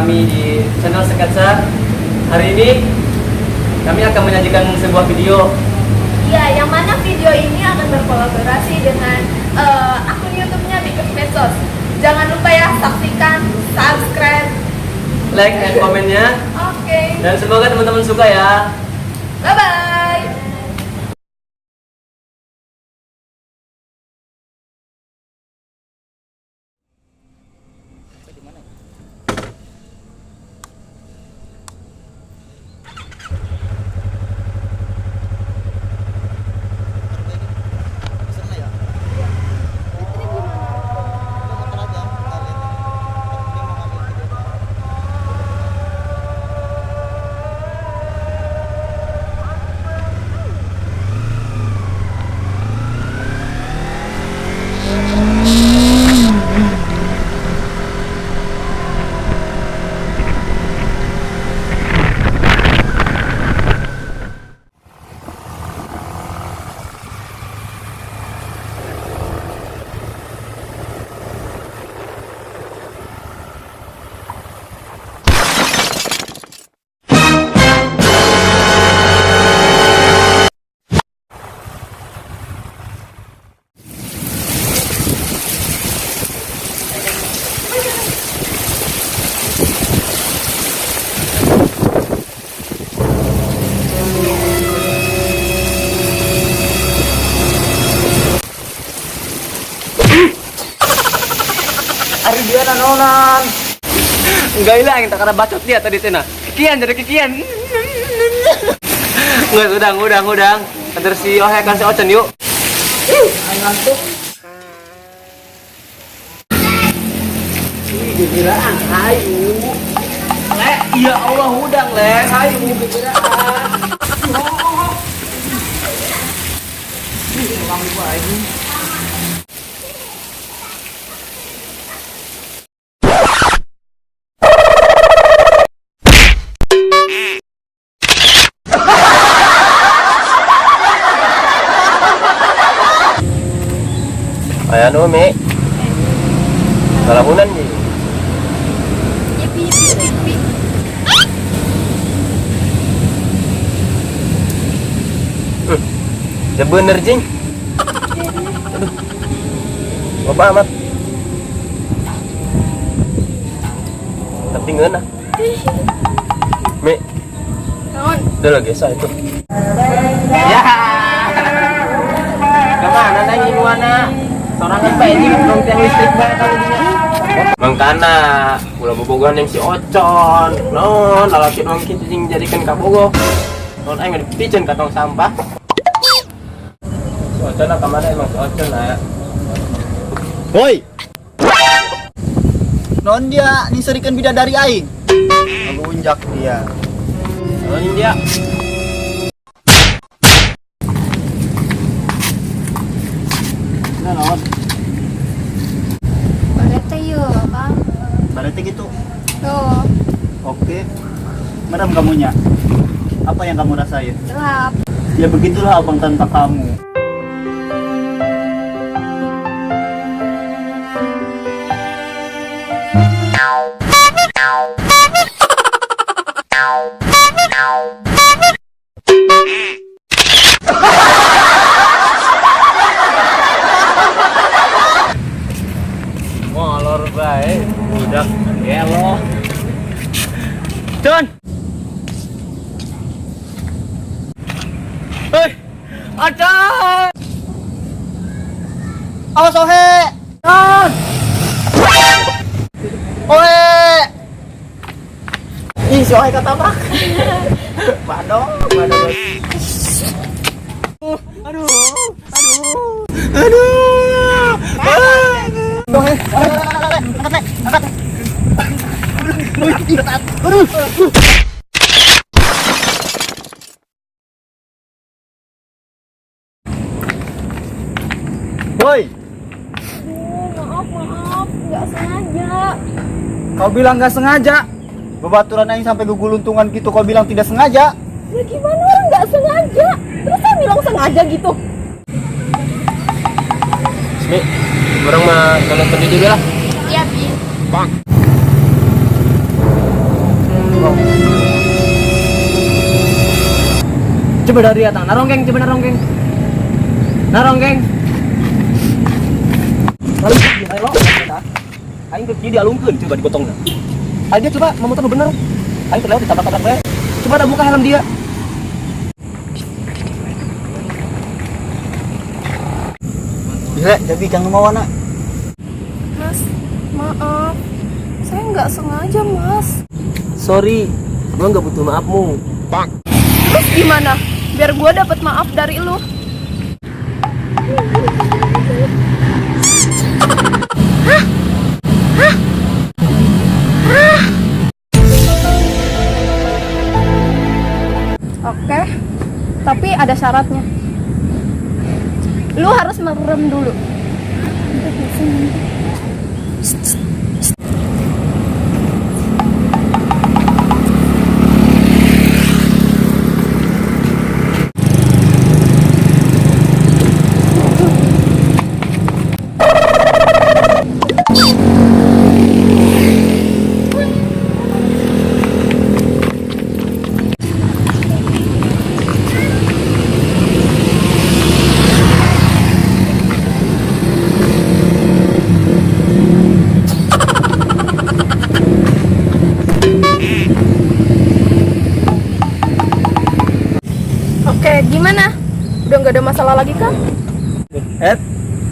kami di channel Sketsa. Hari ini kami akan menyajikan sebuah video. Ya, yang mana video ini akan berkolaborasi dengan akun YouTube-nya Bikus Medsos. Jangan lupa ya, saksikan, subscribe, Like dan komennya. Oke. Dan semoga teman-teman suka ya. Bye-bye. Ari dia nanonan. Enggak hilang, tak karena bacot dia tadi tena. Kikian jadi kikian. Enggak, udang. Antar si Ohe kan si Ocen yuk. Ayo ngantuk. Gembiraan, hayu. Le, ya Allah udang le, hayu gembiraan. Ulang gua ini. Ayan o, Mi. Kalabunan niyo. Yipi. Ya bener, Jing. Aduh. Loba amat. Tapi ngeuna. Mi. Naon? Udah lagi sah itu. Ya. Kemana nanya Iwana? Sorangan Pak ini belum tiang listrik banget kalau dia. Mangkana, ulah bobogohan yang si Ocon. Non, lalaki doang kita jing jadikan kabogo. Non aing dipiceun ka tong sampah. Si Ocon lah kemana emang si Ocon lah. Woi. Non dia niserikan bidadari aing. Aku unjak dia. Non dia. Nah, non. Barete yuk, Bang. Berarti gitu. Tuh, Oke. Merem kamunya. Apa yang kamu rasain? gelap. Ya begitulah abang tanpa kamu. Molor bae, budak gelo. Don. Hei, Ocon. Awas Ohe. Don. Ohe. Ih, si Ohe ketabrak. Badong. Aduh. Ohe. Angkat. Woi, Maaf, nggak sengaja. kau bilang nggak sengaja. Bebaturan aing sampai guguluntungan gitu, kau bilang tidak sengaja. Ya gimana orang nggak sengaja? Terus saya bilang sengaja gitu. Mi, orang mah kalau tadi juga lah. Iya, Bi. Bang. kau. Coba dari atas, narong geng, coba narong geng. Narong geng. Lalu dia lo, aing ke dia alungkeun coba digotongna. Aing dia coba memutar bener. Aing terlewat ditabrak-tabrak bae. Coba dah buka helm dia. Bisa jadi kang mau nak. Mas, maaf. Saya nggak sengaja, Mas. Sorry, gua nggak butuh maafmu. Terus gimana? Biar gue dapet maaf dari lu. Oke, tapi ada syaratnya. Lu harus merem dulu. Oke, gimana? Udah nggak ada masalah lagi kan?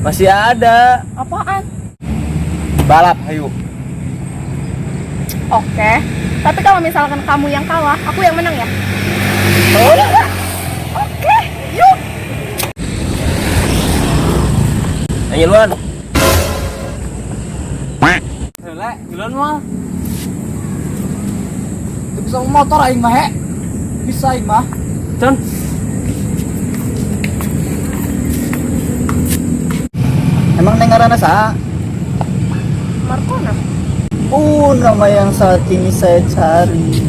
Masih ada. Apaan? Balap, ayo. Oke, tapi kalau misalkan kamu yang kalah, aku yang menang ya? Oke, yuk! Ayo luan. Lek, jalan mah. Bisa motor aing mah, he. Bisa aing mah. Con. Emang neng ngaranna saha? Markona. Nama yang saat ini saya cari.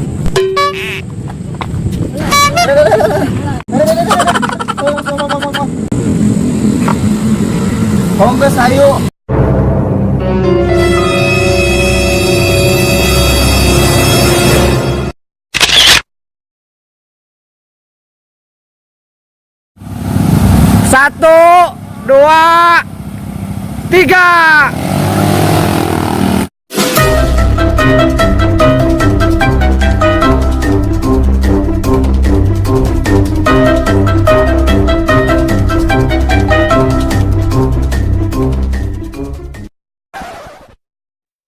Kongres ayo. Satu, dua, tiga.